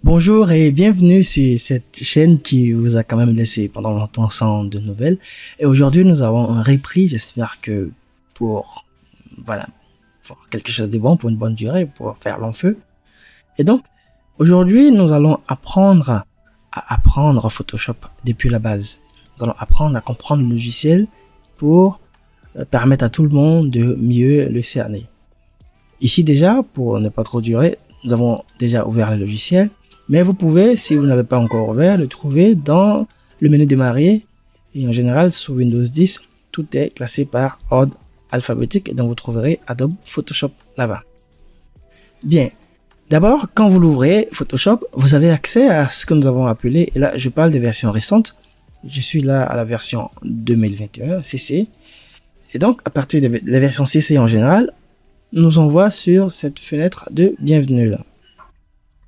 Bonjour et bienvenue sur cette chaîne qui vous a quand même laissé pendant longtemps sans de nouvelles. Et aujourd'hui, nous avons un repris. J'espère que pour, voilà, pour quelque chose de bon, pour une bonne durée, pour faire long feu. Et donc, aujourd'hui, nous allons apprendre à apprendre Photoshop depuis la base. Nous allons apprendre à comprendre le logiciel pour permettre à tout le monde de mieux le cerner. Ici déjà, pour ne pas trop durer, nous avons déjà ouvert le logiciel. Mais vous pouvez, si vous n'avez pas encore ouvert, le trouver dans le menu démarrer. Et en général, sur Windows 10, tout est classé par ordre alphabétique. Et donc, vous trouverez Adobe Photoshop là-bas. Bien. D'abord, quand vous l'ouvrez, Photoshop, vous avez accès à ce que nous avons appelé, et là, je parle des versions récentes. Je suis là à la version 2021, CC. Et donc, à partir de la version CC en général, nous envoie sur cette fenêtre de bienvenue là.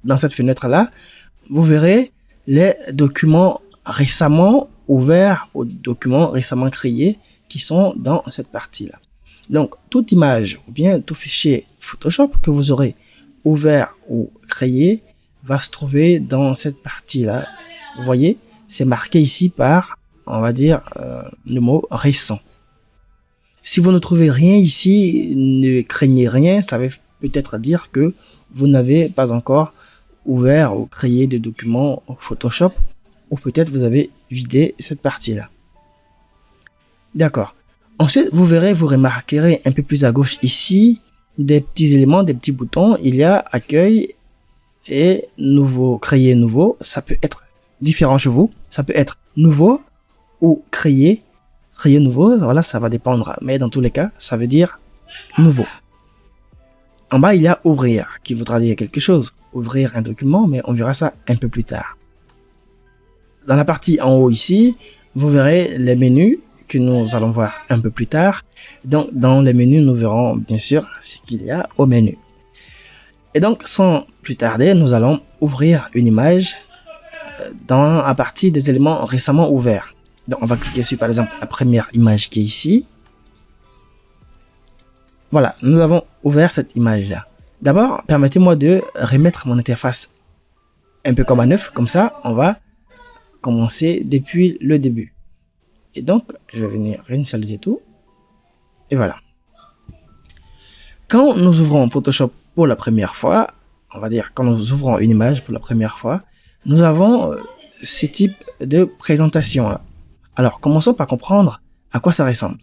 Dans cette fenêtre-là, vous verrez les documents récemment ouverts ou documents récemment créés qui sont dans cette partie-là. Donc, toute image ou bien tout fichier Photoshop que vous aurez ouvert ou créé va se trouver dans cette partie-là. Vous voyez, c'est marqué ici par, on va dire, le mot récent. Si vous ne trouvez rien ici, ne craignez rien, ça veut peut-être dire que vous n'avez pas encore ouvert ou créé des documents Photoshop, ou peut-être vous avez vidé cette partie-là. D'accord. Ensuite, vous verrez, vous remarquerez un peu plus à gauche ici, des petits éléments, des petits boutons. Il y a accueil et nouveau, créer nouveau. Ça peut être différent chez vous. Ça peut être nouveau ou créer nouveau. Voilà, ça va dépendre. Mais dans tous les cas, ça veut dire nouveau. En bas, il y a ouvrir, qui voudra dire quelque chose. Ouvrir un document, mais on verra ça un peu plus tard. Dans la partie en haut ici, vous verrez les menus que nous allons voir un peu plus tard. Donc, dans les menus, nous verrons bien sûr ce qu'il y a au menu. Et donc, sans plus tarder, nous allons ouvrir une image à partir des éléments récemment ouverts. Donc, on va cliquer sur, par exemple, la première image qui est ici. Voilà, nous avons ouvert cette image-là. D'abord, permettez-moi de remettre mon interface un peu comme à neuf. Comme ça, on va commencer depuis le début. Et donc, je vais venir réinitialiser tout. Et voilà. Quand nous ouvrons Photoshop pour la première fois, on va dire quand nous ouvrons une image pour la première fois, nous avons ce type de présentation-là. Alors, commençons par comprendre à quoi ça ressemble.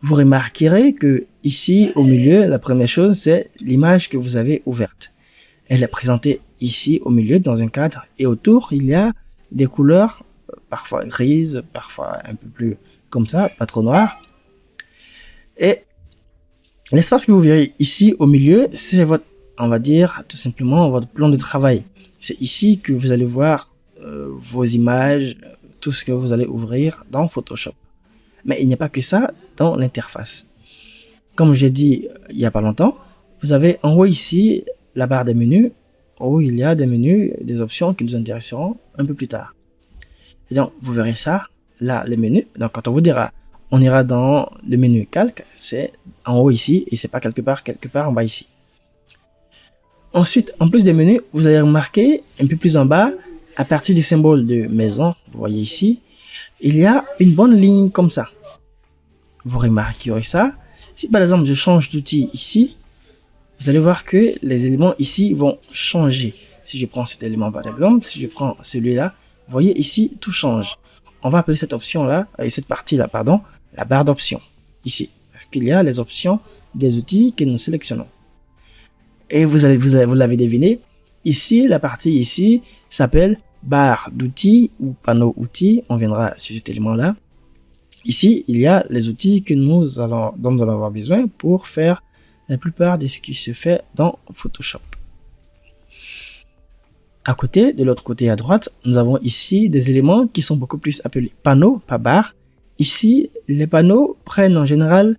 Vous remarquerez que ici, au milieu, la première chose, c'est l'image que vous avez ouverte. Elle est présentée ici, au milieu, dans un cadre. Et autour, il y a des couleurs, parfois grises, parfois un peu plus comme ça, pas trop noires. Et l'espace que vous verrez ici, au milieu, c'est votre, on va dire, tout simplement, votre plan de travail. C'est ici que vous allez voir vos images, tout ce que vous allez ouvrir dans Photoshop. Mais il n'y a pas que ça dans l'interface. Comme j'ai dit il n'y a pas longtemps, vous avez en haut ici la barre des menus, où il y a des menus, des options qui nous intéresseront un peu plus tard. Et donc, vous verrez ça, là, les menus. Donc, quand on vous dira, on ira dans le menu calque, c'est en haut ici, et c'est pas quelque part en bas ici. Ensuite, en plus des menus, vous allez remarquer un peu plus en bas, à partir du symbole de maison, vous voyez ici, il y a une bonne ligne comme ça. Vous remarquerez ça. Si par exemple je change d'outil ici, vous allez voir que les éléments ici vont changer. Si je prends cet élément par exemple, si je prends celui-là, vous voyez ici tout change. On va appeler cette option-là, cette partie-là, pardon, la barre d'options ici. Parce qu'il y a les options des outils que nous sélectionnons. Et vous l'avez deviné, ici, la partie ici s'appelle barre d'outils ou panneau outils. On viendra sur cet élément-là. Ici, il y a les outils dont nous allons avoir besoin pour faire la plupart de ce qui se fait dans Photoshop. À côté, de l'autre côté à droite, nous avons ici des éléments qui sont beaucoup plus appelés panneaux, pas barres. Ici, les panneaux prennent en général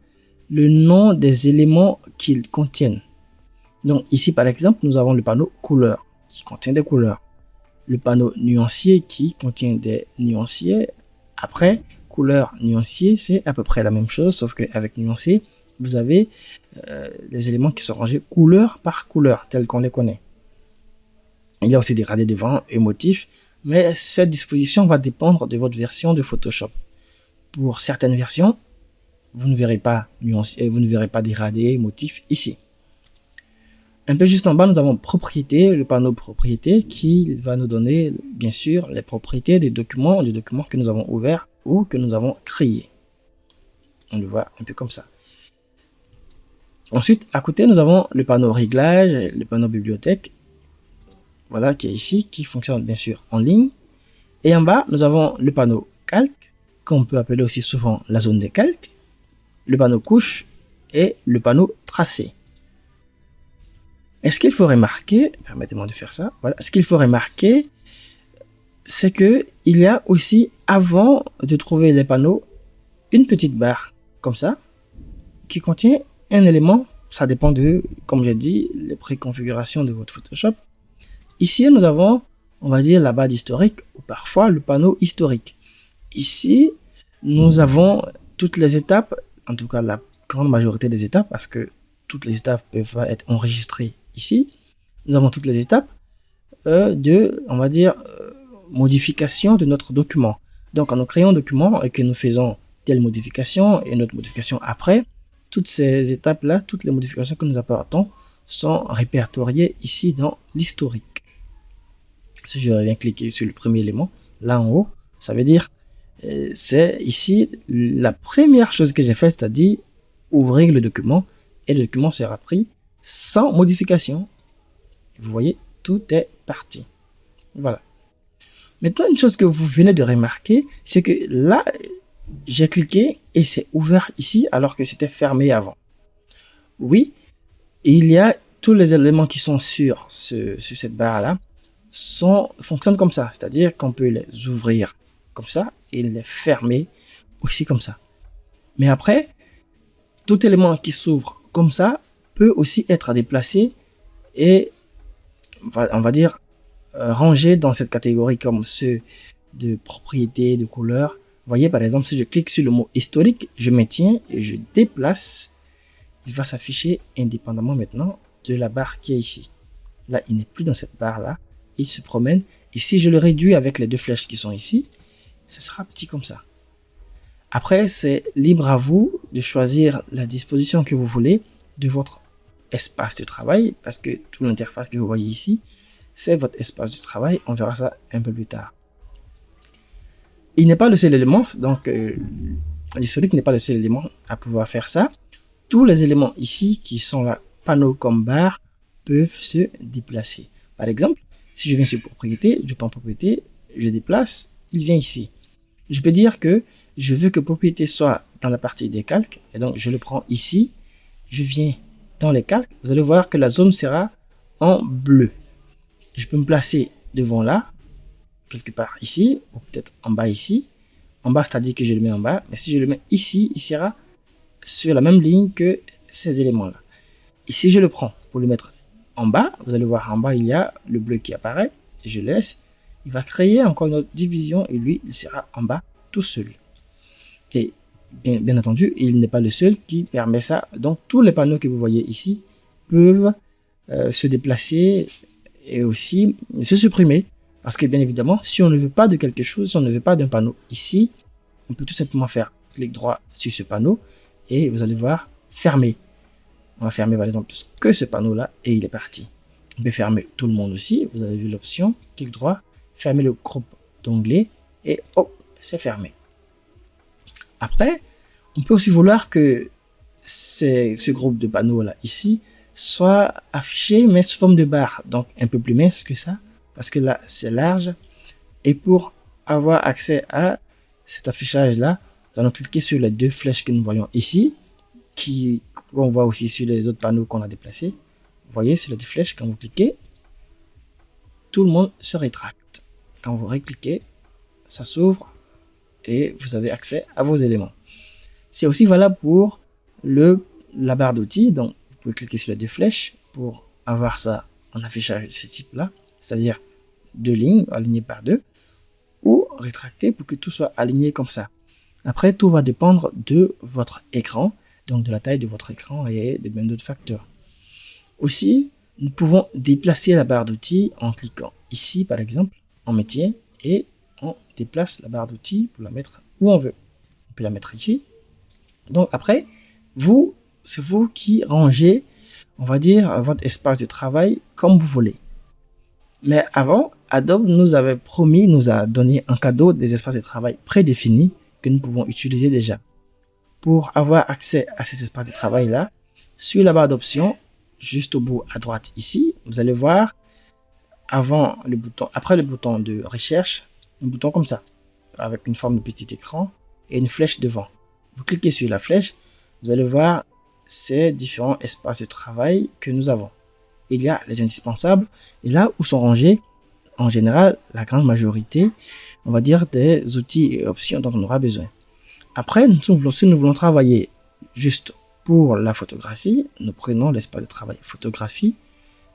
le nom des éléments qu'ils contiennent. Donc ici, par exemple, nous avons le panneau couleur qui contient des couleurs. Le panneau nuancier qui contient des nuanciers. Après, couleur nuancier, c'est à peu près la même chose, sauf qu'avec nuancier, vous avez des éléments qui sont rangés couleur par couleur, tels qu'on les connaît. Il y a aussi des radés devant et motifs, mais cette disposition va dépendre de votre version de Photoshop. Pour certaines versions, vous ne verrez pas des radés motifs ici. Un peu juste en bas, nous avons propriétés, le panneau propriétés qui va nous donner bien sûr les propriétés des documents que nous avons ouverts ou que nous avons créés. On le voit un peu comme ça. Ensuite, à côté, nous avons le panneau réglage, le panneau bibliothèque, voilà, qui est ici, qui fonctionne bien sûr en ligne. Et en bas, nous avons le panneau calque, qu'on peut appeler aussi souvent la zone des calques, le panneau couche et le panneau tracé. Et ce qu'il faut remarquer, permettez-moi de faire ça, voilà, ce qu'il faut remarquer, c'est que il y a aussi, avant de trouver les panneaux, une petite barre, comme ça, qui contient un élément, ça dépend de, comme j'ai dit, les préconfigurations de votre Photoshop. Ici, nous avons, on va dire, la barre d'historique, ou parfois le panneau historique. Ici, nous avons toutes les étapes, en tout cas la grande majorité des étapes, parce que toutes les étapes peuvent être enregistrées ici. Nous avons toutes les étapes de, on va dire, modification de notre document. Donc, quand nous créons un document et que nous faisons telle modification et notre modification après, toutes ces étapes-là, toutes les modifications que nous apportons sont répertoriées ici dans l'historique. Si je viens cliquer sur le premier élément, là en haut, ça veut dire, c'est ici la première chose que j'ai faite, c'est-à-dire ouvrir le document et le document sera pris sans modification. Vous voyez, tout est parti. Voilà. Maintenant, une chose que vous venez de remarquer, c'est que là, j'ai cliqué et c'est ouvert ici alors que c'était fermé avant. Oui, il y a tous les éléments qui sont sur cette barre-là fonctionnent comme ça. C'est-à-dire qu'on peut les ouvrir comme ça et les fermer aussi comme ça. Mais après, tout élément qui s'ouvre comme ça peut aussi être déplacé et, on va dire, rangé dans cette catégorie comme ceux de propriété, de couleur. Vous voyez, par exemple, si je clique sur le mot historique, je maintiens et je déplace, il va s'afficher indépendamment maintenant de la barre qui est ici. Là, il n'est plus dans cette barre-là, il se promène. Et si je le réduis avec les deux flèches qui sont ici, ce sera petit comme ça. Après, c'est libre à vous de choisir la disposition que vous voulez de votre espace de travail, parce que toute l'interface que vous voyez ici, c'est votre espace de travail. On verra ça un peu plus tard. Il n'est pas le seul élément, donc l'historique n'est pas le seul élément à pouvoir faire ça. Tous les éléments ici qui sont là, panneaux comme barre, peuvent se déplacer. Par exemple, si je viens sur propriété, je prends propriété, je déplace, il vient ici. Je peux dire que je veux que propriété soit dans la partie des calques, et donc je le prends ici, je viens dans les calques, vous allez voir que la zone sera en bleu. Je peux me placer devant là, quelque part ici, ou peut-être en bas ici. En bas, c'est-à-dire que je le mets en bas, mais si je le mets ici, il sera sur la même ligne que ces éléments-là. Ici, je le prends pour le mettre en bas. Vous allez voir en bas, il y a le bleu qui apparaît, et je laisse. Il va créer encore une autre division, et lui, il sera en bas tout seul. Et bien entendu, il n'est pas le seul qui permet ça. Donc, tous les panneaux que vous voyez ici peuvent se déplacer et aussi se supprimer. Parce que bien évidemment, si on ne veut pas de quelque chose, si on ne veut pas d'un panneau ici, on peut tout simplement faire clic droit sur ce panneau et vous allez voir fermer. On va fermer par exemple que ce panneau-là et il est parti. On peut fermer tout le monde aussi. Vous avez vu l'option, clic droit, fermer le groupe d'onglets et hop, c'est fermé. Après, on peut aussi vouloir que ce groupe de panneaux-là ici soit affiché mais sous forme de barre, donc un peu plus mince que ça. Parce que là, c'est large. Et pour avoir accès à cet affichage-là, nous allons cliquer sur les deux flèches que nous voyons ici, qu'on voit aussi sur les autres panneaux qu'on a déplacés. Vous voyez, sur les deux flèches, quand vous cliquez, tout le monde se rétracte. Quand vous recliquez, ça s'ouvre et vous avez accès à vos éléments. C'est aussi valable pour la barre d'outils. Donc, vous pouvez cliquer sur les deux flèches pour avoir ça en affichage de ce type-là. C'est-à-dire deux lignes alignées par deux, ou rétracter pour que tout soit aligné comme ça. Après, tout va dépendre de votre écran, donc de la taille de votre écran et de bien d'autres facteurs. Aussi, nous pouvons déplacer la barre d'outils en cliquant ici, par exemple, en métier, et on déplace la barre d'outils pour la mettre où on veut. On peut la mettre ici. Donc après, c'est vous qui rangez, on va dire, votre espace de travail comme vous voulez. Mais avant, Adobe nous a donné un cadeau des espaces de travail prédéfinis que nous pouvons utiliser déjà. Pour avoir accès à ces espaces de travail-là, sur la barre d'options, juste au bout à droite ici, vous allez voir après le bouton de recherche, un bouton comme ça, avec une forme de petit écran et une flèche devant. Vous cliquez sur la flèche, vous allez voir ces différents espaces de travail que nous avons. Il y a les indispensables, et là où sont rangés, en général, la grande majorité, on va dire, des outils et options dont on aura besoin. Après, si nous voulons travailler juste pour la photographie, nous prenons l'espace de travail photographie,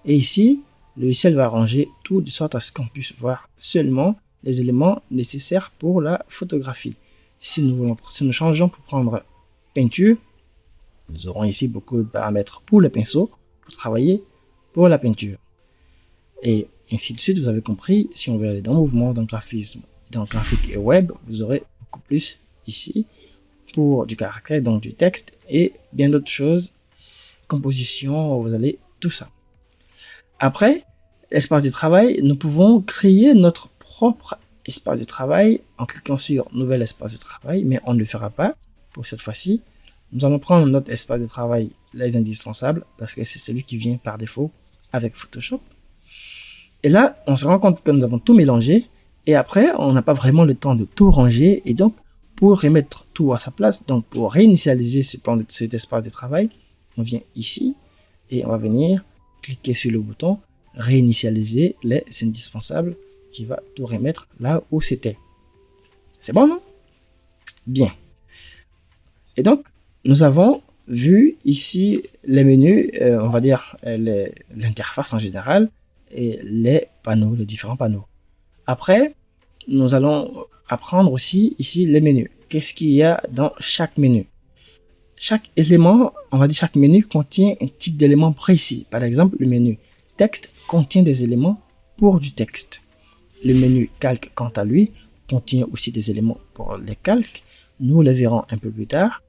et ici, le logiciel va ranger tout de sorte à ce qu'on puisse voir seulement les éléments nécessaires pour la photographie. Si nous changeons pour prendre peinture, nous aurons ici beaucoup de paramètres pour le pinceau, pour travailler pour la peinture. Et ainsi de suite, vous avez compris, si on veut aller dans mouvement, dans graphisme, dans graphique et web, vous aurez beaucoup plus ici pour du caractère, donc du texte et bien d'autres choses, composition, vous allez tout ça. Après, l'espace de travail, nous pouvons créer notre propre espace de travail en cliquant sur nouvel espace de travail, mais on ne le fera pas pour cette fois-ci. Nous allons prendre notre espace de travail, les indispensables, parce que c'est celui qui vient par défaut avec Photoshop. Et là, on se rend compte que nous avons tout mélangé, et après, on n'a pas vraiment le temps de tout ranger, et donc, pour remettre tout à sa place, donc pour réinitialiser cet espace de travail, on vient ici, et on va venir cliquer sur le bouton réinitialiser les indispensables qui va tout remettre là où c'était. C'est bon, non? Bien. Et donc, nous avons vu ici les menus, on va dire l'interface en général et les panneaux, les différents panneaux. Après, nous allons apprendre aussi ici les menus. Qu'est-ce qu'il y a dans chaque menu? Chaque élément, on va dire chaque menu contient un type d'élément précis. Par exemple, le menu texte contient des éléments pour du texte. Le menu calque, quant à lui, contient aussi des éléments pour les calques. Nous les verrons un peu plus tard.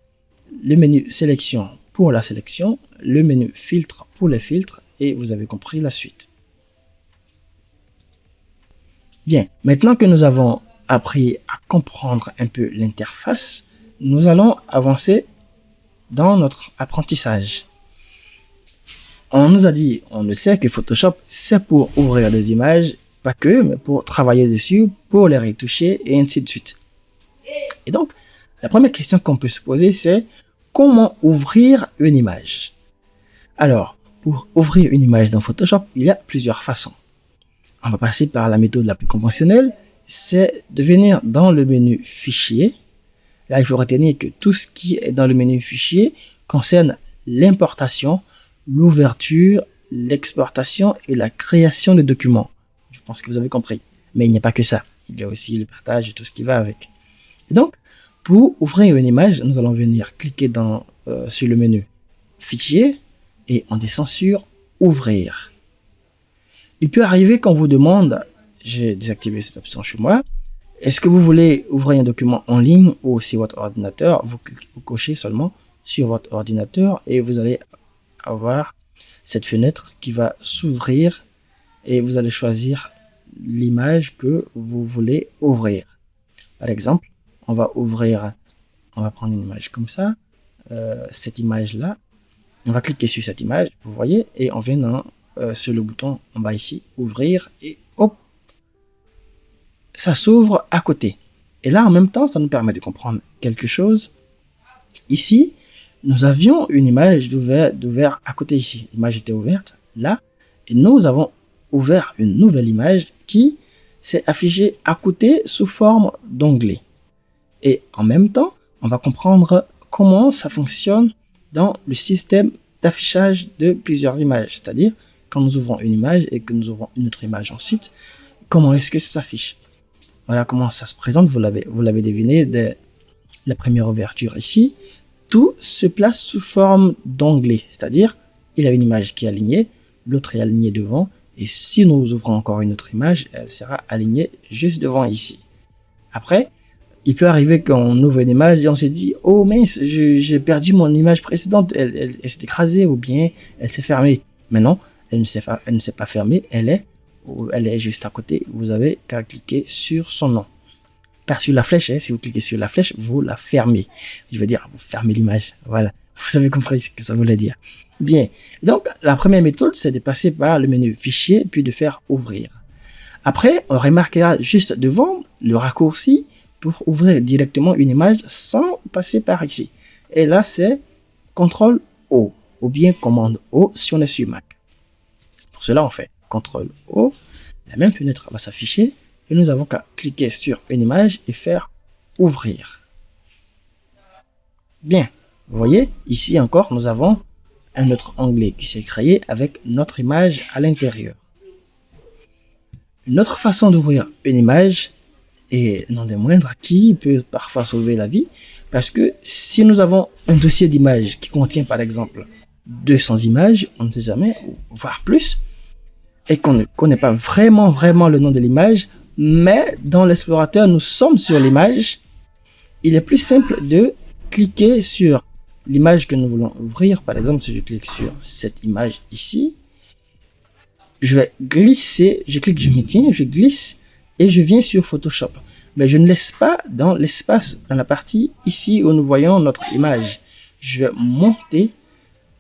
Le menu sélection pour la sélection. Le menu filtre pour les filtres. Et vous avez compris la suite. Bien, maintenant que nous avons appris à comprendre un peu l'interface, nous allons avancer dans notre apprentissage. On nous a dit, on le sait que Photoshop, c'est pour ouvrir des images, pas que, mais pour travailler dessus, pour les retoucher et ainsi de suite. Et donc, la première question qu'on peut se poser, c'est comment ouvrir une image? Alors, pour ouvrir une image dans Photoshop, il y a plusieurs façons. On va passer par la méthode la plus conventionnelle, c'est de venir dans le menu Fichier. Là, il faut retenir que tout ce qui est dans le menu Fichier concerne l'importation, l'ouverture, l'exportation et la création de documents. Je pense que vous avez compris. Mais il n'y a pas que ça. Il y a aussi le partage et tout ce qui va avec. Et donc, pour ouvrir une image, nous allons venir cliquer sur le menu Fichier et on descend sur Ouvrir. Il peut arriver qu'on vous demande, j'ai désactivé cette option chez moi, est-ce que vous voulez ouvrir un document en ligne ou sur votre ordinateur? Vous cochez seulement sur votre ordinateur et vous allez avoir cette fenêtre qui va s'ouvrir et vous allez choisir l'image que vous voulez ouvrir. Par exemple, on va prendre une image comme ça, cette image-là. On va cliquer sur cette image, vous voyez, et on vient sur le bouton en bas ici, ouvrir, et hop, ça s'ouvre à côté. Et là, en même temps, ça nous permet de comprendre quelque chose. Ici, nous avions une image d'ouvert à côté ici. L'image était ouverte là, et nous avons ouvert une nouvelle image qui s'est affichée à côté sous forme d'onglet. Et en même temps, on va comprendre comment ça fonctionne dans le système d'affichage de plusieurs images. C'est-à-dire, quand nous ouvrons une image et que nous ouvrons une autre image ensuite, comment est-ce que ça s'affiche? Voilà comment ça se présente. Vous l'avez deviné dès la première ouverture ici. Tout se place sous forme d'onglet. C'est-à-dire, il y a une image qui est alignée, l'autre est alignée devant Et si nous ouvrons encore une autre image, elle sera alignée juste devant ici. Après, il peut arriver qu'on ouvre une image et on se dit « Oh mince, j'ai perdu mon image précédente, elle s'est écrasée ou bien elle s'est fermée. » Mais non, elle ne s'est pas fermée, elle est juste à côté. Vous avez qu'à cliquer sur son nom. Pas sur la flèche, hein. Si vous cliquez sur la flèche, vous la fermez. Je veux dire, vous fermez l'image. Voilà, vous avez compris ce que ça voulait dire. Bien, donc la première méthode, c'est de passer par le menu Fichier, puis de faire Ouvrir. Après, on remarquera juste devant le raccourci pour ouvrir directement une image sans passer par ici. Et là, c'est CTRL-O ou bien commande O si on est sur Mac. Pour cela, on fait CTRL-O, la même fenêtre va s'afficher et nous avons qu'à cliquer sur une image et faire Ouvrir. Bien, vous voyez, ici encore, nous avons un autre onglet qui s'est créé avec notre image à l'intérieur. Une autre façon d'ouvrir une image, et non des moindres, qui peut parfois sauver la vie, parce que si nous avons un dossier d'images qui contient par exemple 200 images, on ne sait jamais, voire plus, et qu'on ne connaît pas vraiment le nom de l'image, mais dans l'explorateur nous sommes sur l'image, il est plus simple de cliquer sur l'image que nous voulons ouvrir. Par exemple, si je clique sur cette image ici, je vais glisser, je clique, je me tiens, je glisse et je viens sur Photoshop. Mais je ne laisse pas dans l'espace, dans la partie ici où nous voyons notre image. Je vais monter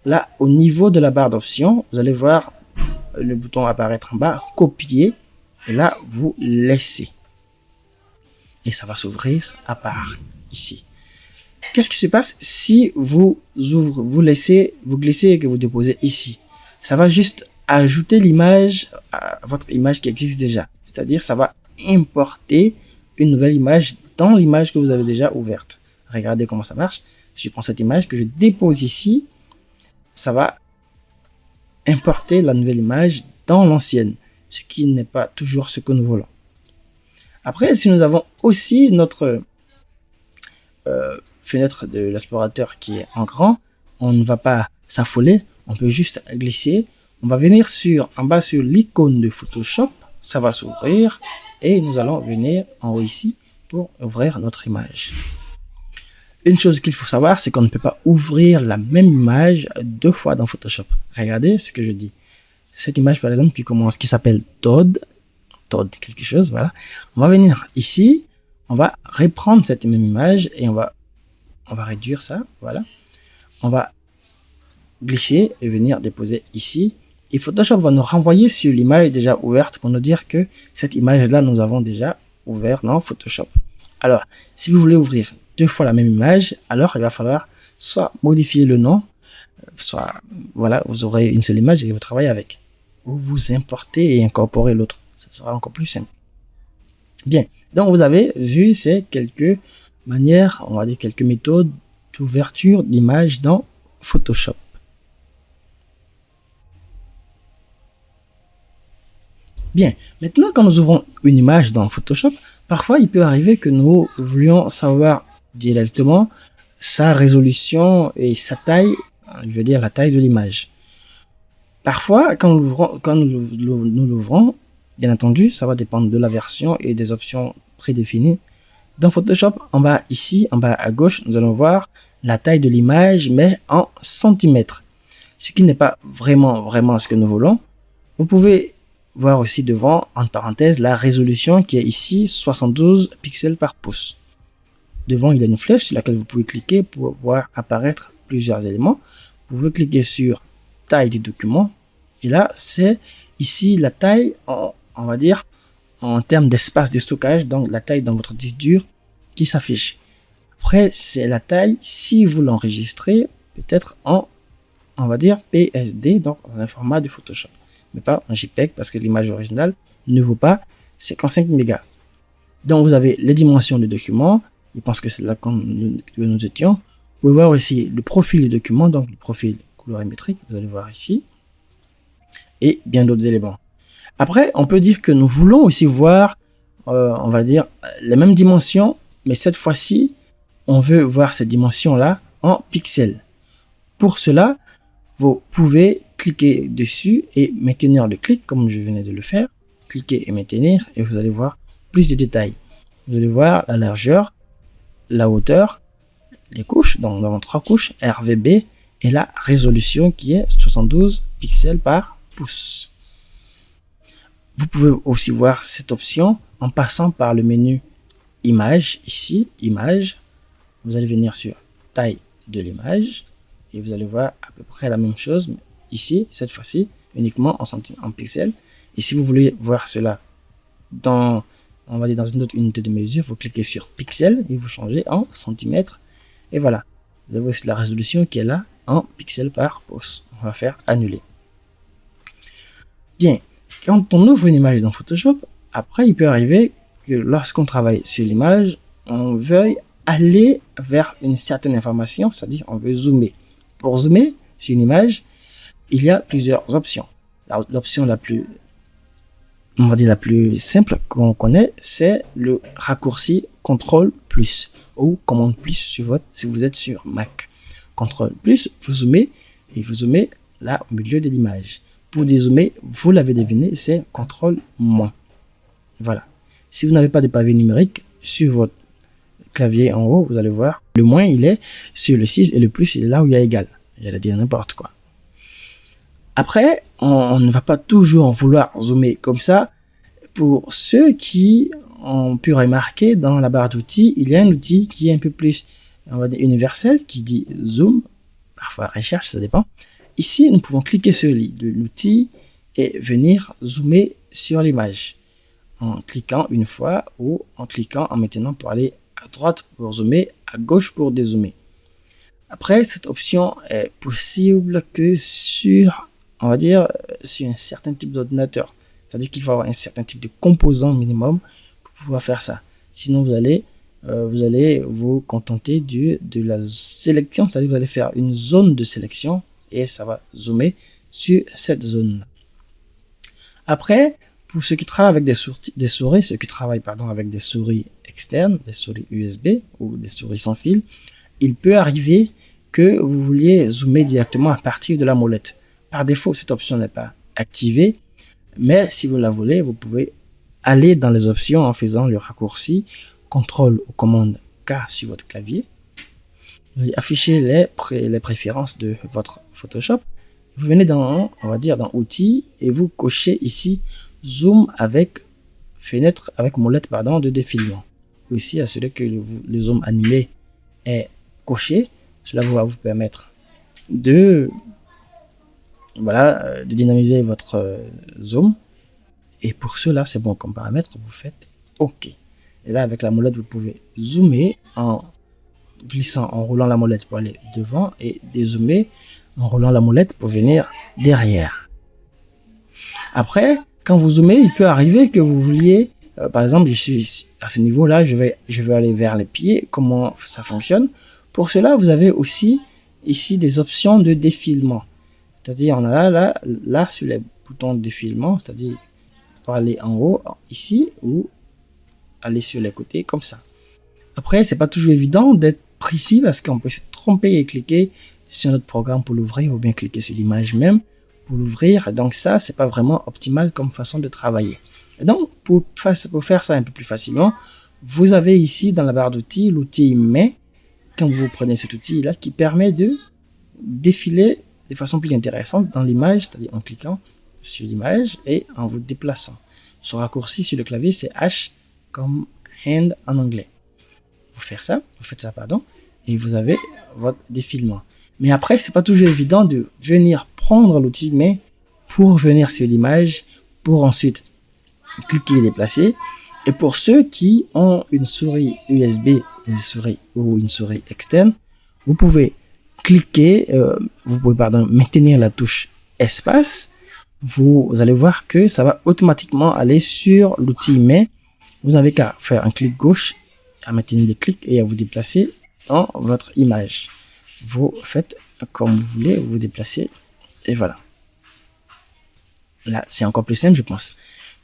là au niveau de la barre d'options. Vous allez voir le bouton apparaître en bas, copier. Et là, vous laissez. Et ça va s'ouvrir à part ici. Qu'est-ce qui se passe si vous ouvrez, vous glissez et que vous déposez ici? Ça va juste ajouter l'image à votre image qui existe déjà. C'est-à-dire, ça va importer une nouvelle image dans l'image que vous avez déjà ouverte. Regardez comment ça marche. Si je prends cette image que je dépose ici, ça va importer la nouvelle image dans l'ancienne, ce qui n'est pas toujours ce que nous voulons. Après, si nous avons aussi notre fenêtre de l'explorateur qui est en grand, on ne va pas s'affoler, on peut juste glisser. On va venir en bas sur l'icône de Photoshop, ça va s'ouvrir et nous allons venir en haut ici pour ouvrir notre image. Une chose qu'il faut savoir, c'est qu'on ne peut pas ouvrir la même image deux fois dans Photoshop. Regardez ce que je dis. Cette image par exemple qui s'appelle Todd quelque chose, voilà. On va venir ici, on va reprendre cette même image et on va réduire ça, voilà. On va glisser et venir déposer ici. Et Photoshop va nous renvoyer sur l'image déjà ouverte pour nous dire que cette image-là, nous avons déjà ouvert dans Photoshop. Alors, si vous voulez ouvrir deux fois la même image, alors il va falloir soit modifier le nom, soit, voilà, vous aurez une seule image et vous travaillez avec. Ou vous importez et incorporez l'autre. Ça sera encore plus simple. Bien, donc vous avez vu ces quelques manières, on va dire quelques méthodes d'ouverture d'images dans Photoshop. Bien, maintenant quand nous ouvrons une image dans Photoshop, parfois il peut arriver que nous voulions savoir directement sa résolution et sa taille, je veux dire la taille de l'image. Parfois, quand nous l'ouvrons, bien entendu, ça va dépendre de la version et des options prédéfinies. Dans Photoshop, en bas ici, en bas à gauche, nous allons voir la taille de l'image, mais en centimètres. Ce qui n'est pas vraiment ce que nous voulons. Vous pouvez voir aussi devant, en parenthèse, la résolution qui est ici, 72 pixels par pouce. Devant, il y a une flèche sur laquelle vous pouvez cliquer pour voir apparaître plusieurs éléments. Vous pouvez cliquer sur taille du document. Et là, c'est ici la taille, on va dire, en termes d'espace de stockage, donc la taille dans votre disque dur qui s'affiche. Après, c'est la taille si vous l'enregistrez, peut-être en, on va dire, PSD, donc en un format de Photoshop. Mais pas en JPEG parce que l'image originale ne vaut pas 55 mégas. Donc vous avez les dimensions du document. Je pense que c'est là que nous étions. Vous pouvez voir aussi le profil du document, donc le profil colorimétrique, vous allez voir ici. Et bien d'autres éléments. Après, on peut dire que nous voulons aussi voir, on va dire, les mêmes dimensions, mais cette fois-ci, on veut voir ces dimensions-là en pixels. Pour cela, vous pouvez cliquer dessus et maintenir le clic comme je venais de le faire. Cliquez et maintenir et vous allez voir plus de détails. Vous allez voir la largeur, la hauteur, les couches, donc nous avons 3 couches, RVB et la résolution qui est 72 pixels par pouce. Vous pouvez aussi voir cette option en passant par le menu image, ici, image. Vous allez venir sur taille de l'image et vous allez voir à peu près la même chose, mais ici, cette fois-ci, uniquement en pixels. Et si vous voulez voir cela dans, on va dire dans une autre unité de mesure, vous cliquez sur pixels et vous changez en centimètres. Et voilà, vous avez aussi la résolution qui est là en pixels par pouce. On va faire annuler. Bien, quand on ouvre une image dans Photoshop, après il peut arriver que lorsqu'on travaille sur l'image, on veuille aller vers une certaine information, c'est-à-dire on veut zoomer. Pour zoomer sur une image, il y a plusieurs options. L'option la plus, on va dire la plus simple qu'on connaît, c'est le raccourci CTRL plus ou commande plus sur votre, si vous êtes sur Mac. CTRL plus, vous zoomez et vous zoomez là au milieu de l'image. Pour dézoomer, vous l'avez deviné, c'est CTRL moins. Voilà. Si vous n'avez pas de pavé numérique sur votre clavier en haut, vous allez voir, le moins il est sur le 6 et le plus il est là où il y a égal. J'allais dire n'importe quoi. Après, on ne va pas toujours vouloir zoomer comme ça. Pour ceux qui ont pu remarquer, dans la barre d'outils, il y a un outil qui est un peu plus, on va dire, universel, qui dit zoom, parfois recherche, ça dépend. Ici, nous pouvons cliquer sur l'outil et venir zoomer sur l'image en cliquant une fois ou en cliquant en maintenant pour aller à droite pour zoomer, à gauche pour dézoomer. Après, cette option est possible que sur, on va dire, sur un certain type d'ordinateur. C'est-à-dire qu'il faut avoir un certain type de composant minimum pour pouvoir faire ça. Sinon, vous allez vous contenter de la sélection, c'est-à-dire vous allez faire une zone de sélection et ça va zoomer sur cette zone. Après, pour ceux qui travaillent avec des souris, ceux qui travaillent pardon, avec des souris externes, des souris USB ou des souris sans fil, il peut arriver que vous vouliez zoomer directement à partir de la molette. Par défaut, cette option n'est pas activée, mais si vous la voulez, vous pouvez aller dans les options en faisant le raccourci CTRL ou commande K sur votre clavier. Vous allez afficher les préférences de votre Photoshop. Vous venez dans, on va dire, dans Outils et vous cochez ici Zoom avec fenêtre, avec molette pardon, de défilement. Aussi, assurez que le zoom animé est coché. Cela va vous permettre de dynamiser votre zoom. Et pour cela, c'est bon comme paramètre, vous faites OK. Et là, avec la molette, vous pouvez zoomer en glissant, en roulant la molette pour aller devant et dézoomer en roulant la molette pour venir derrière. Après, quand vous zoomez, il peut arriver que vous vouliez, par exemple, je suis à ce niveau-là, je vais aller vers les pieds. Comment ça fonctionne? Pour cela, vous avez aussi ici des options de défilement. C'est-à-dire, on a là sur les boutons de défilement, c'est-à-dire pour aller en haut, ici, ou aller sur les côtés, comme ça. Après, c'est pas toujours évident d'être précis parce qu'on peut se tromper et cliquer sur notre programme pour l'ouvrir ou bien cliquer sur l'image même pour l'ouvrir. Donc ça, c'est pas vraiment optimal comme façon de travailler. Et donc, pour faire ça un peu plus facilement, vous avez ici dans la barre d'outils l'outil main, quand vous prenez cet outil-là, qui permet de défiler de façon plus intéressante dans l'image, c'est-à-dire en cliquant sur l'image et en vous déplaçant. Ce raccourci sur le clavier, c'est H comme hand en anglais. Vous faites ça, et vous avez votre défilement. Mais après, c'est pas toujours évident de venir prendre l'outil main pour venir sur l'image, pour ensuite cliquer et déplacer. Et pour ceux qui ont une souris USB, une souris externe, vous pouvez cliquer, maintenir la touche espace. Vous allez voir que ça va automatiquement aller sur l'outil main. Vous n'avez qu'à faire un clic gauche, à maintenir le clic et à vous déplacer dans votre image. Vous faites comme vous voulez, vous déplacez et voilà. Là, c'est encore plus simple, je pense.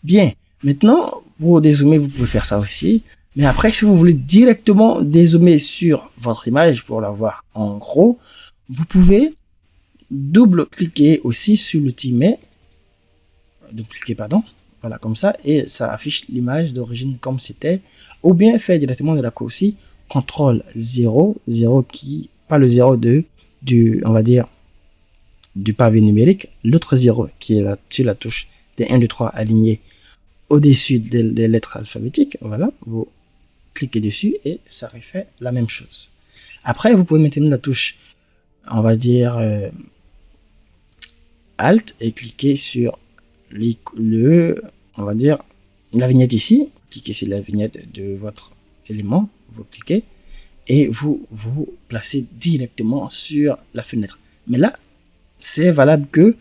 Bien, maintenant, pour dézoomer, vous pouvez faire ça aussi. Mais après, si vous voulez directement dézoomer sur votre image pour la voir en gros, vous pouvez double-cliquer aussi sur l'outil mais, double-cliquer pardon, voilà comme ça, et ça affiche l'image d'origine comme c'était, ou bien faire directement de raccourci CTRL 0, 0 qui, pas le 0 du, on va dire, du pavé numérique, l'autre 0 qui est là sur la touche des 1, 2, 3 alignés au-dessus des lettres alphabétiques. Voilà, vous cliquez dessus et ça refait la même chose. Après, vous pouvez maintenir la touche, on va dire, Alt et cliquer sur on va dire, la vignette ici. Cliquez sur la vignette de votre élément, vous cliquez et vous placez directement sur la fenêtre. Mais là, c'est valable que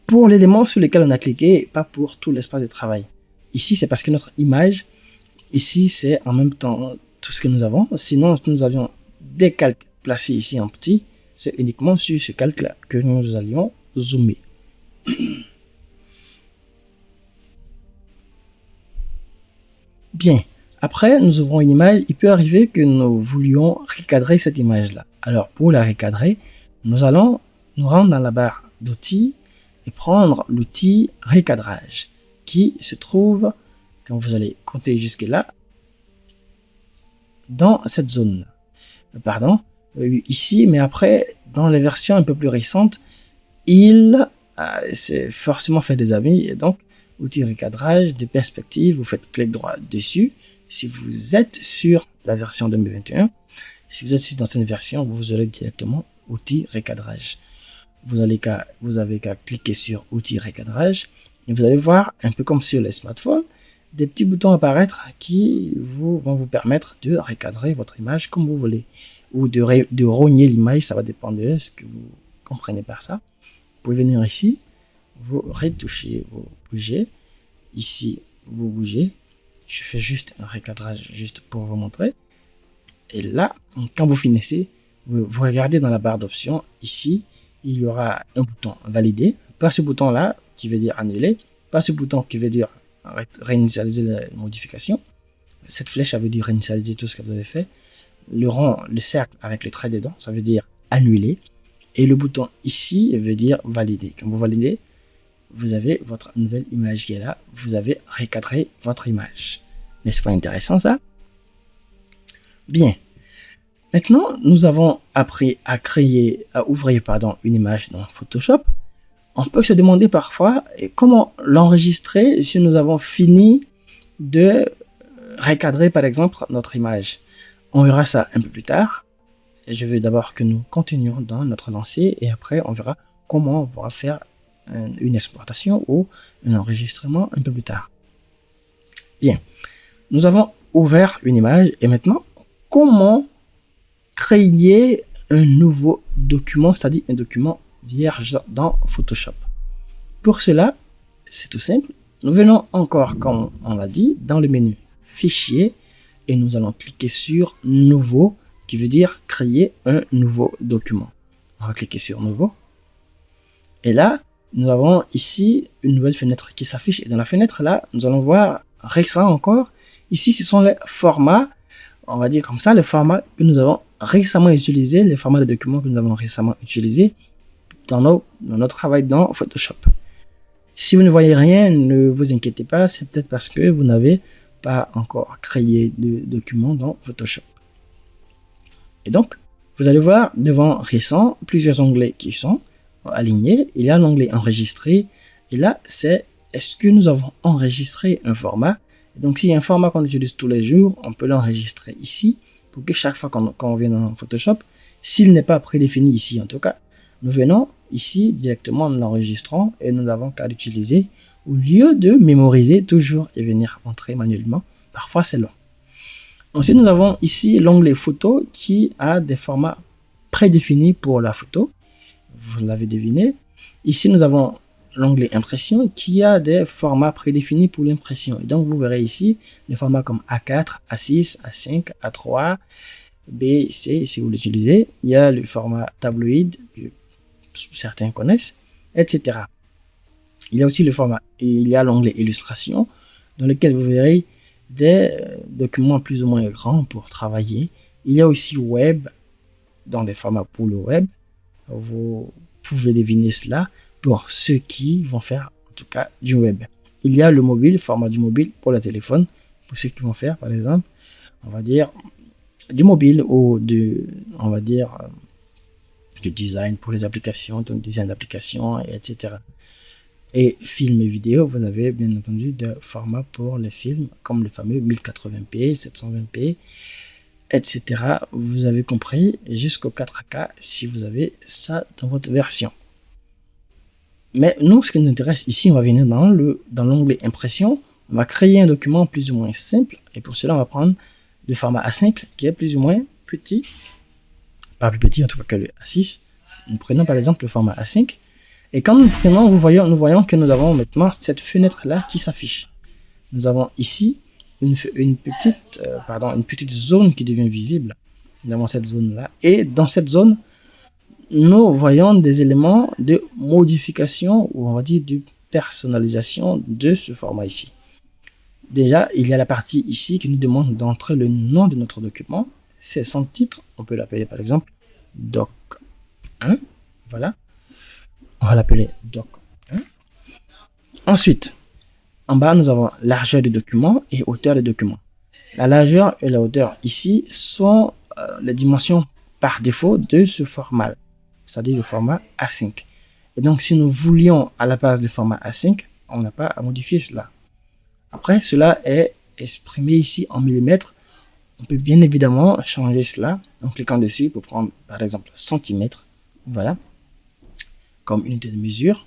pour l'élément sur lequel on a cliqué, pas pour tout l'espace de travail. Ici, c'est parce que notre image, ici, c'est en même temps tout ce que nous avons. Sinon, nous avions des calques placés ici en petit. C'est uniquement sur ce calque-là que nous allions zoomer. Bien. Après, nous ouvrons une image. Il peut arriver que nous voulions recadrer cette image-là. Alors, pour la recadrer, nous allons nous rendre dans la barre d'outils et prendre l'outil recadrage qui se trouve, quand vous allez compter jusque là, dans cette zone. Pardon, ici, mais après, dans les versions un peu plus récentes, il s'est forcément fait des amis. Et donc, outil recadrage de perspective, vous faites clic droit dessus. Si vous êtes sur la version 2021, si vous êtes sur l'ancienne version, vous aurez directement outil recadrage. Vous avez qu'à cliquer sur outil recadrage et vous allez voir, un peu comme sur les smartphones, des petits boutons apparaître qui vont vous permettre de recadrer votre image comme vous voulez, ou de rogner l'image. Ça va dépendre de ce que vous comprenez par ça. Vous pouvez venir ici, vous retouchez, vous bougez, ici vous bougez. Je fais juste un recadrage juste pour vous montrer. Et là, quand vous finissez, vous regardez dans la barre d'options, ici, il y aura un bouton valider, pas ce bouton là qui veut dire annuler, pas ce bouton qui veut dire réinitialiser la modification. Cette flèche, ça veut dire réinitialiser tout ce que vous avez fait. Le rond, le cercle avec le trait dedans, ça veut dire annuler. Et le bouton ici veut dire valider. Quand vous validez, vous avez votre nouvelle image qui est là. Vous avez recadré votre image. N'est-ce pas intéressant ça? Bien. Maintenant, nous avons appris à ouvrir une image dans Photoshop. On peut se demander parfois comment l'enregistrer si nous avons fini de recadrer par exemple notre image. On verra ça un peu plus tard. Je veux d'abord que nous continuions dans notre lancée et après on verra comment on pourra faire une exportation ou un enregistrement un peu plus tard. Bien, nous avons ouvert une image et maintenant, comment créer un nouveau document, c'est-à-dire un document vierge dans Photoshop? Pour cela, c'est tout simple. Nous venons encore, comme on l'a dit, dans le menu Fichier et nous allons cliquer sur Nouveau, qui veut dire créer un nouveau document. On va cliquer sur Nouveau. Et là, nous avons ici une nouvelle fenêtre qui s'affiche. Et dans la fenêtre, là, nous allons voir récent encore. Ici, ce sont les formats, on va dire comme ça, les formats que nous avons récemment utilisés, les formats de documents que nous avons récemment utilisés dans notre travail dans Photoshop. Si vous ne voyez rien, ne vous inquiétez pas, c'est peut-être parce que vous n'avez pas encore créé de document dans Photoshop. Et donc, vous allez voir devant récent, plusieurs onglets qui sont alignés. Il y a l'onglet enregistré. Et là, c'est est-ce que nous avons enregistré un format? Et donc, s'il y a un format qu'on utilise tous les jours, on peut l'enregistrer ici pour que chaque fois qu'on vient dans Photoshop, s'il n'est pas prédéfini ici en tout cas, nous venons ici directement, nous l'enregistrons et nous n'avons qu'à l'utiliser au lieu de mémoriser toujours et venir entrer manuellement. Parfois, c'est long. Ensuite, nous avons ici l'onglet photo qui a des formats prédéfinis pour la photo. Vous l'avez deviné. Ici, nous avons l'onglet impression qui a des formats prédéfinis pour l'impression. Et donc, vous verrez ici les formats comme A4, A6, A5, A3, B, C, si vous l'utilisez. Il y a le format tabloïd que certains connaissent, etc. Il y a aussi le format, il y a l'onglet illustration dans lequel vous verrez des documents plus ou moins grands pour travailler. Il y a aussi web, dans des formats pour le web. Vous pouvez deviner cela pour ceux qui vont faire, en tout cas, du web. Il y a le mobile, format du mobile pour le téléphone, pour ceux qui vont faire, par exemple, on va dire, du mobile ou on va dire, du design pour les applications, donc design d'applications, etc. Et film et vidéo, vous avez bien entendu des formats pour les films, comme le fameux 1080p, 720p, etc. Vous avez compris, jusqu'au 4K si vous avez ça dans votre version. Mais nous, ce qui nous intéresse ici, on va venir dans l'onglet impression. On va créer un document plus ou moins simple. Et pour cela, on va prendre le format A5 qui est plus ou moins petit. Pas plus petit en tout cas que le A6. Nous prenons par exemple le format A5. Et quand nous le prenons, nous voyons que nous avons maintenant cette fenêtre-là qui s'affiche. Nous avons ici une petite zone qui devient visible. Nous avons cette zone-là. Et dans cette zone, nous voyons des éléments de modification, ou on va dire de personnalisation de ce format ici. Déjà, il y a la partie ici qui nous demande d'entrer le nom de notre document. C'est son titre. On peut l'appeler par exemple doc 1. Voilà. On va l'appeler doc 1. Ensuite, en bas, nous avons largeur du document et hauteur du document. La largeur et la hauteur ici sont les dimensions par défaut de ce format, c'est-à-dire le format A5. Et donc, si nous voulions à la base du format A5, on n'a pas à modifier cela. Après, cela est exprimé ici en millimètres. On peut bien évidemment changer cela en cliquant dessus pour prendre par exemple centimètres. Voilà, comme unité de mesure.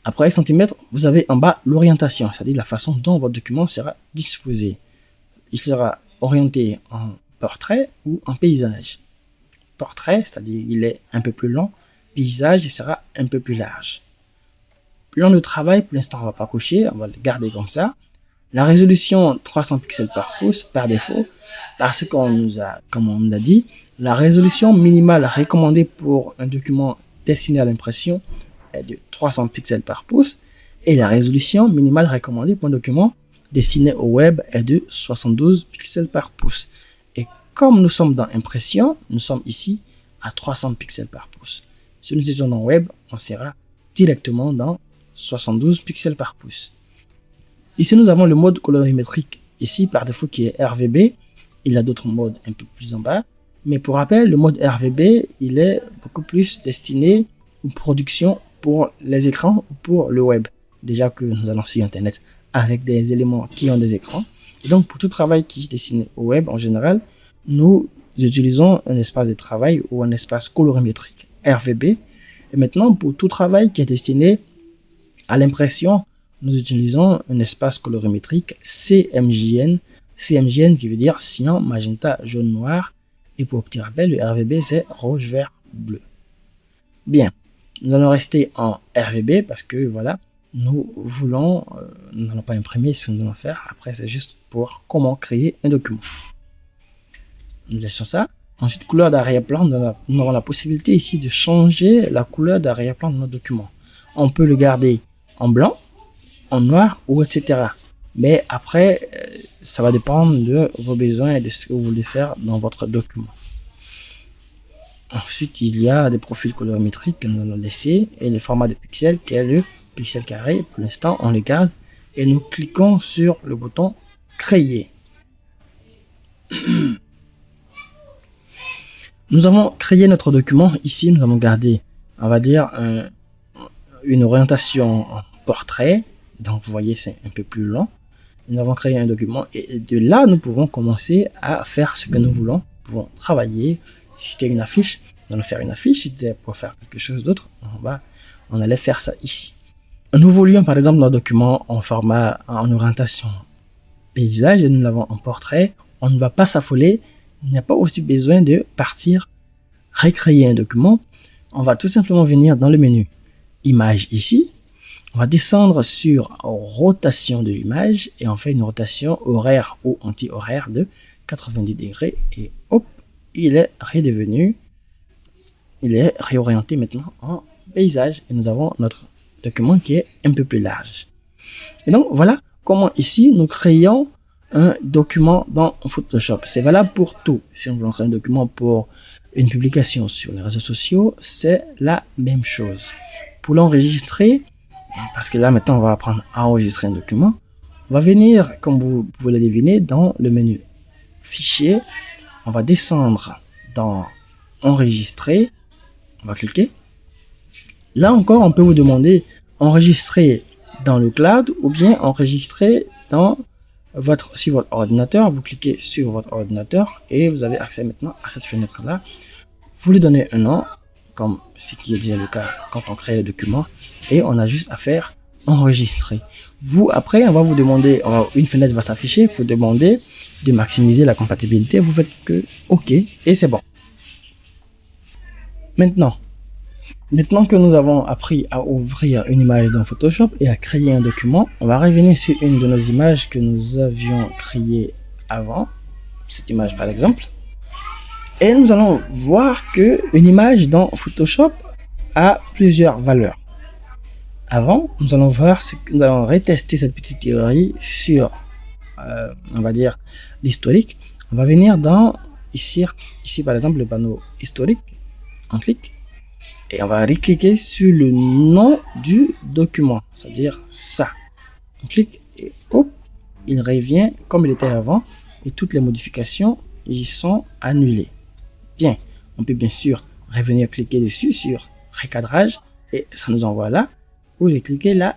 Après centimètres, vous avez en bas l'orientation, c'est-à-dire la façon dont votre document sera disposé. Il sera orienté en portrait ou en paysage. Portrait, c'est-à-dire il est un peu plus long. Paysage, il sera un peu plus large. Plan de travail, pour l'instant, on ne va pas cocher, on va le garder comme ça. La résolution 300 pixels par pouce, par défaut, parce qu'on nous a, comme on l'a dit, la résolution minimale recommandée pour un document destiné à l'impression est de 300 pixels par pouce, et la résolution minimale recommandée pour un document destiné au web est de 72 pixels par pouce. Et comme nous sommes dans impression, nous sommes ici à 300 pixels par pouce. Si nous étions dans web, on sera directement dans 72 pixels par pouce. Ici, nous avons le mode colorimétrique, ici par défaut qui est RVB. Il y a d'autres modes un peu plus en bas. Mais pour rappel, le mode RVB, il est beaucoup plus destiné aux productions pour les écrans ou pour le web. Déjà que nous allons sur Internet avec des éléments qui ont des écrans. Et donc, pour tout travail qui est destiné au web, en général, nous utilisons un espace de travail ou un espace colorimétrique RVB. Et maintenant, pour tout travail qui est destiné à l'impression, nous utilisons un espace colorimétrique CMJN. CMJN qui veut dire cyan, magenta, jaune, noir. Et pour petit rappel, le RVB c'est rouge, vert, bleu. Bien, nous allons rester en RVB parce que voilà, nous voulons, nous n'allons pas imprimer ce que nous allons faire. Après, c'est juste pour comment créer un document. Nous laissons ça. Ensuite, couleur d'arrière-plan, nous avons la possibilité ici de changer la couleur d'arrière-plan de notre document. On peut le garder en blanc, en noir ou etc. Mais après, ça va dépendre de vos besoins et de ce que vous voulez faire dans votre document. Ensuite, il y a des profils colorimétriques que nous allons laisser et le format de pixel qui est le pixel carré. Pour l'instant, on le garde et nous cliquons sur le bouton créer. Nous avons créé notre document. Ici, nous avons gardé, on va dire, une orientation en portrait. Donc, vous voyez, c'est un peu plus long. Nous avons créé un document et de là, nous pouvons commencer à faire ce que nous voulons. Nous pouvons travailler. Si c'était une affiche, nous allons faire une affiche. Si c'était pour faire quelque chose d'autre, on allait faire ça ici. Nous voulions, par exemple, notre document en format, en orientation paysage et nous l'avons en portrait. On ne va pas s'affoler. Il n'y a pas aussi besoin de partir recréer un document. On va tout simplement venir dans le menu image ici. On va descendre sur rotation de l'image et on fait une rotation horaire ou anti-horaire de 90 degrés et hop, il est redevenu, il est réorienté maintenant en paysage et nous avons notre document qui est un peu plus large. Et donc voilà comment ici nous créons un document dans Photoshop. C'est valable pour tout. Si on veut lancer un document pour une publication sur les réseaux sociaux, c'est la même chose. Pour l'enregistrer, parce que là maintenant on va apprendre à enregistrer un document, on va venir, comme vous pouvez le deviner, dans le menu Fichier. On va descendre dans Enregistrer. On va cliquer. Là encore, on peut vous demander enregistrer dans le cloud ou bien enregistrer dans sur votre ordinateur. Vous cliquez sur votre ordinateur et vous avez accès maintenant à cette fenêtre-là. Vous lui donnez un nom, comme ce qui est déjà le cas quand on crée le document, et on a juste à faire enregistrer. Vous, après, on va vous demander, une fenêtre va s'afficher pour demander de maximiser la compatibilité. Vous faites que OK et c'est bon. Maintenant que nous avons appris à ouvrir une image dans Photoshop et à créer un document, on va revenir sur une de nos images que nous avions créées avant, cette image par exemple, et nous allons voir que une image dans Photoshop a plusieurs valeurs. Avant, nous allons retester cette petite théorie sur, on va dire, l'historique. On va venir dans ici par exemple le panneau historique, on clique. Et on va recliquer sur le nom du document, c'est-à-dire ça. On clique et hop, il revient comme il était avant et toutes les modifications y sont annulées. Bien, on peut bien sûr revenir cliquer dessus sur recadrage et ça nous envoie là. Vous allez cliquer là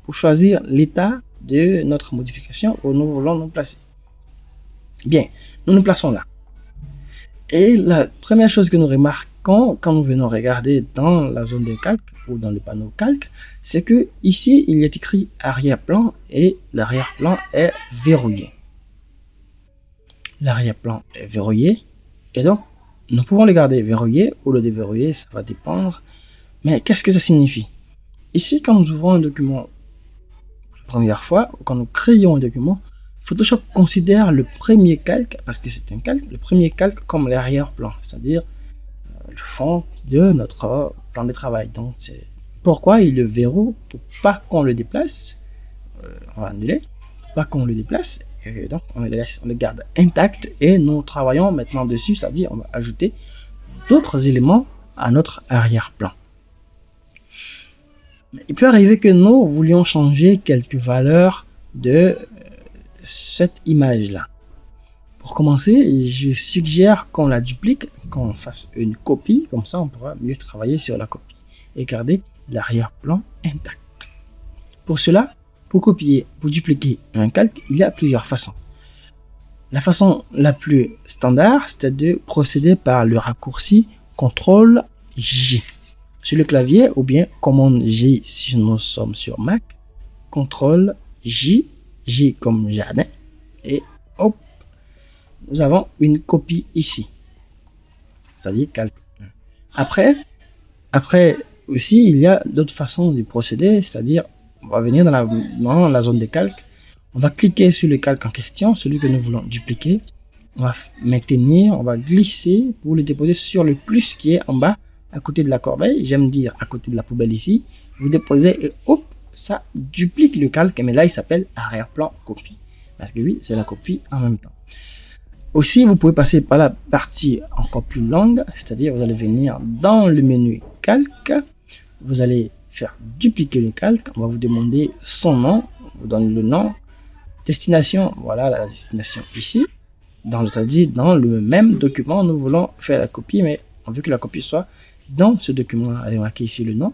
pour choisir l'état de notre modification où nous voulons nous placer. Bien, nous nous plaçons là. Et la première chose que nous remarquons quand nous venons regarder dans la zone de calque ou dans le panneau calque, c'est que ici il est écrit arrière-plan et l'arrière-plan est verrouillé. L'arrière-plan est verrouillé et donc nous pouvons le garder verrouillé ou le déverrouiller, ça va dépendre. Mais qu'est-ce que ça signifie? Ici, quand nous ouvrons un document pour la première fois ou quand nous créons un document, Photoshop considère le premier calque, parce que c'est un calque, le premier calque comme l'arrière-plan, c'est-à-dire le fond de notre plan de travail. Donc, c'est pourquoi il le verrouille pour pas qu'on le déplace. On va annuler, pour pas qu'on le déplace. Et donc, on le garde intact et nous travaillons maintenant dessus, c'est-à-dire on va ajouter d'autres éléments à notre arrière-plan. Il peut arriver que nous voulions changer quelques valeurs de cette image-là. Pour commencer, je suggère qu'on la duplique, qu'on fasse une copie, comme ça on pourra mieux travailler sur la copie et garder l'arrière-plan intact. Pour cela, pour dupliquer un calque, il y a plusieurs façons. La façon la plus standard, c'est de procéder par le raccourci CTRL-J sur le clavier ou bien commande-J si nous sommes sur Mac, CTRL-J, J comme jardin, et hop, nous avons une copie ici, c'est-à-dire calque 1. Après aussi, il y a d'autres façons de procéder, c'est-à-dire on va venir dans la zone des calques, on va cliquer sur le calque en question, celui que nous voulons dupliquer, on va maintenir, on va glisser pour le déposer sur le plus qui est en bas, à côté de la corbeille, j'aime dire à côté de la poubelle ici, vous déposez et hop, ça duplique le calque, mais là il s'appelle arrière-plan copie, parce que oui, c'est la copie en même temps. Aussi, vous pouvez passer par la partie encore plus longue, c'est-à-dire vous allez venir dans le menu calque, vous allez faire dupliquer le calque, on va vous demander son nom, on vous donne le nom, destination, voilà la destination ici, c'est-à-dire dans le même document, nous voulons faire la copie, mais on veut que la copie soit dans ce document. Allez marquer ici le nom,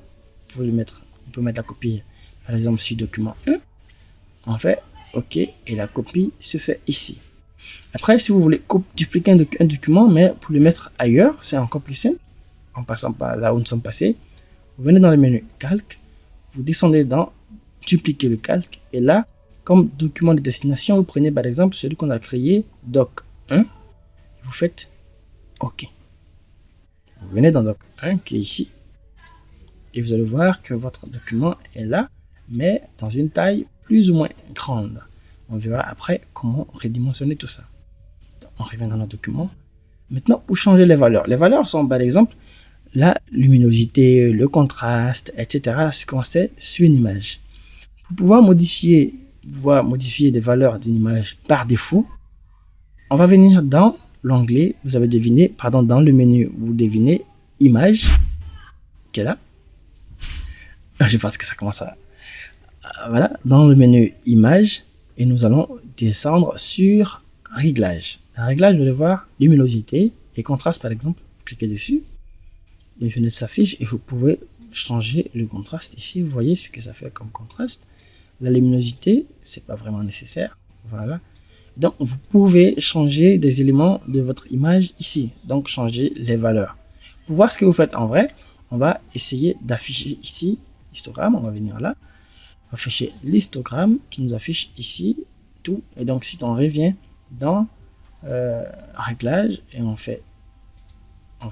on peut mettre la copie par exemple sur document 1, on fait OK et la copie se fait ici. Après, si vous voulez dupliquer un document, mais pour le mettre ailleurs, c'est encore plus simple. En passant par là où nous sommes passés, vous venez dans le menu calque, vous descendez dans dupliquer le calque, et là, comme document de destination, vous prenez par exemple celui qu'on a créé, doc 1, et vous faites OK. Vous venez dans doc 1 qui est ici, et vous allez voir que votre document est là, mais dans une taille plus ou moins grande. On verra après comment redimensionner tout ça. Donc, on revient dans notre document. Maintenant, pour changer les valeurs sont par exemple la luminosité, le contraste, etc. Ce qu'on sait sur une image. Pour pouvoir modifier pouvoir modifier des valeurs d'une image par défaut, on va venir dans l'onglet, vous avez deviné, pardon, dans le menu, vous devinez image, qui est là. Je pense que ça commence à... Voilà, dans le menu image, et nous allons descendre sur réglage. Un réglage, vous allez voir luminosité et contraste par exemple. Cliquez dessus, les fenêtres s'affichent et vous pouvez changer le contraste ici. Vous voyez ce que ça fait comme contraste. La luminosité, c'est pas vraiment nécessaire. Voilà. Donc vous pouvez changer des éléments de votre image ici. Donc changer les valeurs. Pour voir ce que vous faites en vrai, on va essayer d'afficher ici l'histogramme. On va venir là. On va afficher l'histogramme qui nous affiche ici tout. Et donc si on revient dans réglage et on fait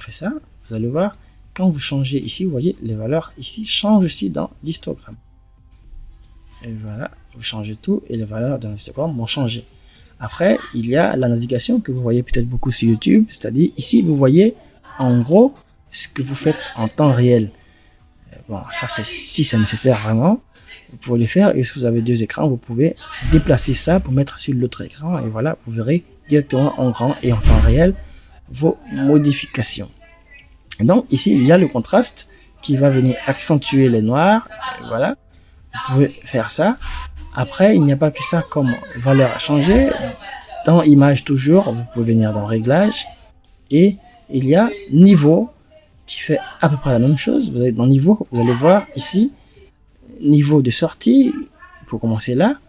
ça, vous allez voir, quand vous changez ici, vous voyez, les valeurs ici changent aussi dans l'histogramme. Et voilà, vous changez tout et les valeurs dans l'histogramme vont changer. Après, il y a la navigation que vous voyez peut-être beaucoup sur YouTube, c'est-à-dire ici, vous voyez en gros ce que vous faites en temps réel. Bon, ça c'est si c'est nécessaire vraiment, vous pouvez le faire. Et si vous avez deux écrans, vous pouvez déplacer ça pour mettre sur l'autre écran et voilà, vous verrez directement en grand et en temps réel vos modifications. Et donc ici il y a le contraste qui va venir accentuer les noirs. Voilà, vous pouvez faire ça. Après, il n'y a pas que ça comme valeur à changer. Dans image toujours, vous pouvez venir dans réglage et il y a niveau qui fait à peu près la même chose. Vous allez dans niveau, vous allez voir ici niveau de sortie pour commencer là,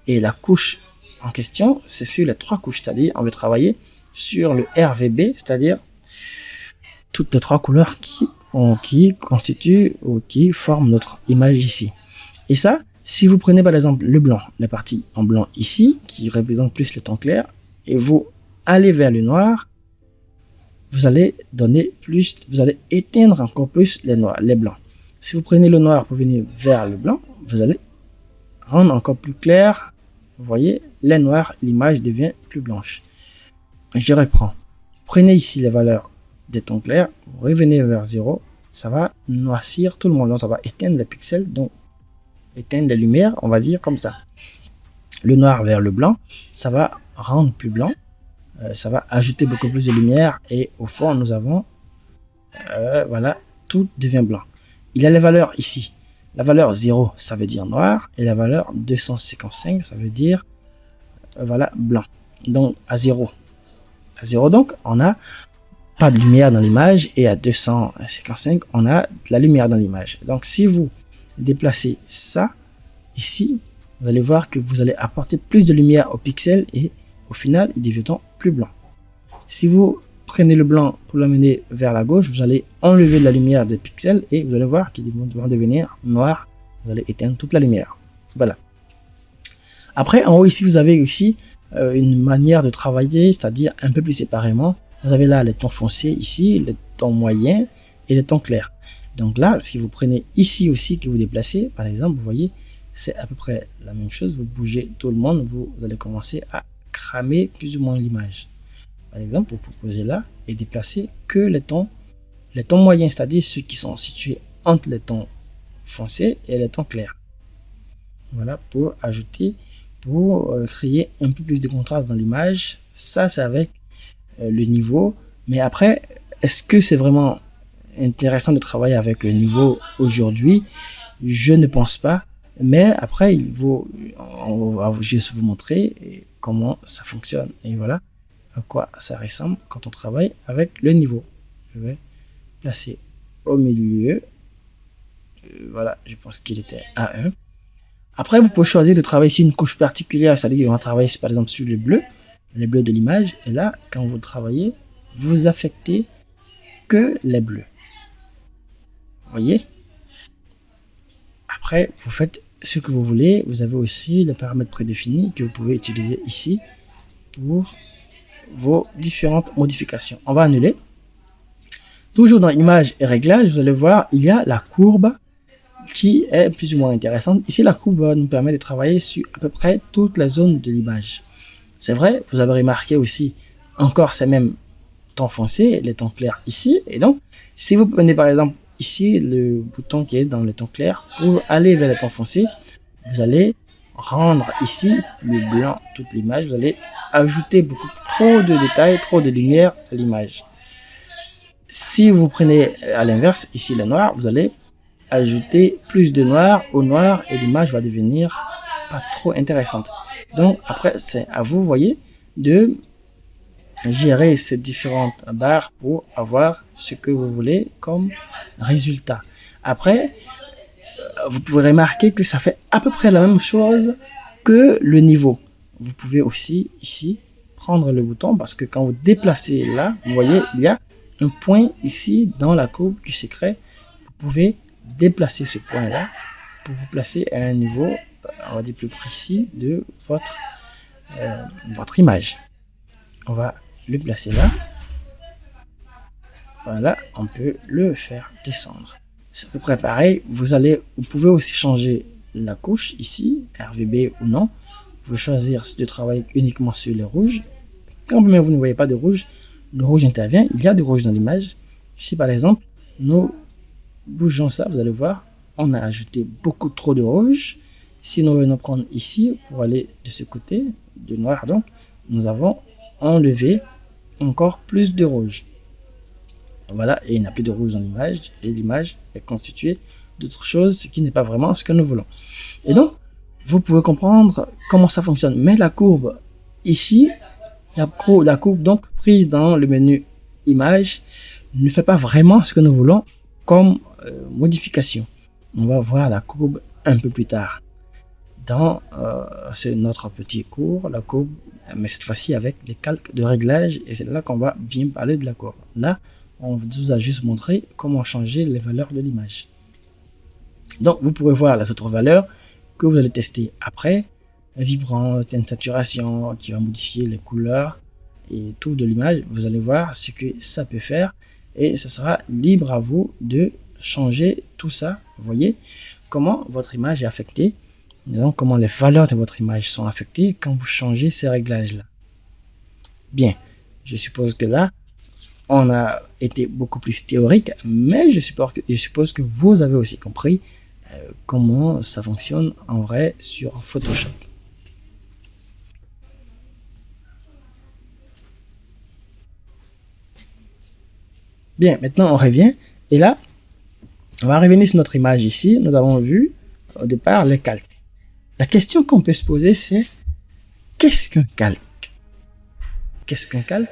et la couche en question, c'est sur les trois couches, c'est-à-dire on veut travailler sur le RGB, c'est-à-dire toutes les trois couleurs qui constituent ou qui forment notre image ici. Et ça, si vous prenez par exemple le blanc, la partie en blanc ici, qui représente plus le ton clair, et vous allez vers le noir, vous allez donner plus, vous allez éteindre encore plus les noirs, les blancs. Si vous prenez le noir pour venir vers le blanc, vous allez rendre encore plus clair. Vous voyez, les noirs, l'image devient plus blanche. Je reprends. Prenez ici les valeurs des tons clairs, vous revenez vers 0, ça va noircir tout le monde. Donc ça va éteindre les pixels, donc éteindre les lumières, on va dire comme ça. Le noir vers le blanc, ça va rendre plus blanc, ça va ajouter beaucoup plus de lumière et au fond nous avons, voilà, tout devient blanc. Il y a les valeurs ici. La valeur 0, ça veut dire noir. Et la valeur 255, ça veut dire voilà, blanc. Donc à 0. À 0, donc, on n'a pas de lumière dans l'image. Et à 255, on a de la lumière dans l'image. Donc si vous déplacez ça ici, vous allez voir que vous allez apporter plus de lumière au pixel. Et au final, il devient plus blanc. Si vous prenez le blanc pour l'amener vers la gauche, vous allez enlever de la lumière des pixels et vous allez voir qu'ils vont devenir noirs. Vous allez éteindre toute la lumière. Voilà. Après, en haut ici, vous avez aussi une manière de travailler, c'est-à-dire un peu plus séparément. Vous avez là les tons foncés ici, les tons moyens et les tons clairs. Donc là, si vous prenez ici aussi que vous déplacez, par exemple, vous voyez, c'est à peu près la même chose. Vous bougez tout le monde, vous allez commencer à cramer plus ou moins l'image. Par exemple, vous proposez là et déplacer que les tons moyens, c'est-à-dire ceux qui sont situés entre les tons foncés et les tons clairs. Voilà, pour ajouter, pour créer un peu plus de contraste dans l'image. Ça, c'est avec le niveau. Mais après, est-ce que c'est vraiment intéressant de travailler avec le niveau aujourd'hui? Je ne pense pas. Mais après, on va juste vous montrer comment ça fonctionne. Et voilà à quoi ça ressemble quand on travaille avec le niveau. Je vais placer au milieu. Voilà, je pense qu'il était à 1. Après, vous pouvez choisir de travailler sur une couche particulière, c'est-à-dire qu'on va travailler par exemple sur le bleu, les bleus de l'image. Et là, quand vous travaillez, vous affectez que les bleus. Vous voyez? Après, vous faites ce que vous voulez. Vous avez aussi les paramètres prédéfinis que vous pouvez utiliser ici pour vos différentes modifications. On va annuler. Toujours dans image et réglage, vous allez voir, il y a la courbe qui est plus ou moins intéressante. Ici, la courbe va nous permettre de travailler sur à peu près toute la zone de l'image. C'est vrai, vous avez remarqué aussi encore ces mêmes tons foncés, les tons clairs ici. Et donc, si vous prenez par exemple ici le bouton qui est dans les tons clairs, pour aller vers les tons foncés, vous allez rendre ici le blanc toute l'image, vous allez ajouter beaucoup trop de détails, trop de lumière à l'image. Si vous prenez à l'inverse, ici le noir, vous allez ajouter plus de noir au noir et l'image va devenir pas trop intéressante. Donc après, c'est à vous, voyez, de gérer ces différentes barres pour avoir ce que vous voulez comme résultat. Après, vous pouvez remarquer que ça fait à peu près la même chose que le niveau. Vous pouvez aussi ici prendre le bouton parce que quand vous déplacez là, vous voyez, il y a un point ici dans la courbe qui se crée. Vous pouvez déplacer ce point là pour vous placer à un niveau, on va dire, plus précis de votre image. On va le placer là. Voilà, on peut le faire descendre. C'est à peu près pareil. Vous pouvez aussi changer la couche ici, RGB ou non. Vous pouvez choisir de travailler uniquement sur le rouge. Quand même vous ne voyez pas de rouge, le rouge intervient. Il y a du rouge dans l'image. Ici par exemple, nous bougeons ça, vous allez voir, on a ajouté beaucoup trop de rouge. Si nous venons prendre ici pour aller de ce côté, de noir donc, nous avons enlevé encore plus de rouge. Voilà, et il n'y a plus de rouge dans l'image, et l'image est constituée d'autres choses, ce qui n'est pas vraiment ce que nous voulons. Et donc, vous pouvez comprendre comment ça fonctionne. Mais la courbe ici, la courbe donc prise dans le menu image, ne fait pas vraiment ce que nous voulons comme modification. On va voir la courbe un peu plus tard dans notre petit cours, la courbe, mais cette fois-ci avec les calques de réglage, et c'est là qu'on va bien parler de la courbe. Là, on vous a juste montré comment changer les valeurs de l'image. Donc, vous pourrez voir les autres valeurs que vous allez tester après. La vibrance, une saturation qui va modifier les couleurs et tout de l'image. Vous allez voir ce que ça peut faire et ce sera libre à vous de changer tout ça. Vous voyez comment votre image est affectée. Donc, comment les valeurs de votre image sont affectées quand vous changez ces réglages-là. Bien, je suppose que là, on a été beaucoup plus théorique, mais je suppose que vous avez aussi compris comment ça fonctionne en vrai sur Photoshop. Bien, maintenant on revient, et là, on va revenir sur notre image ici. Nous avons vu au départ le calque. La question qu'on peut se poser, c'est qu'est-ce qu'un calque? Qu'est-ce qu'un calque?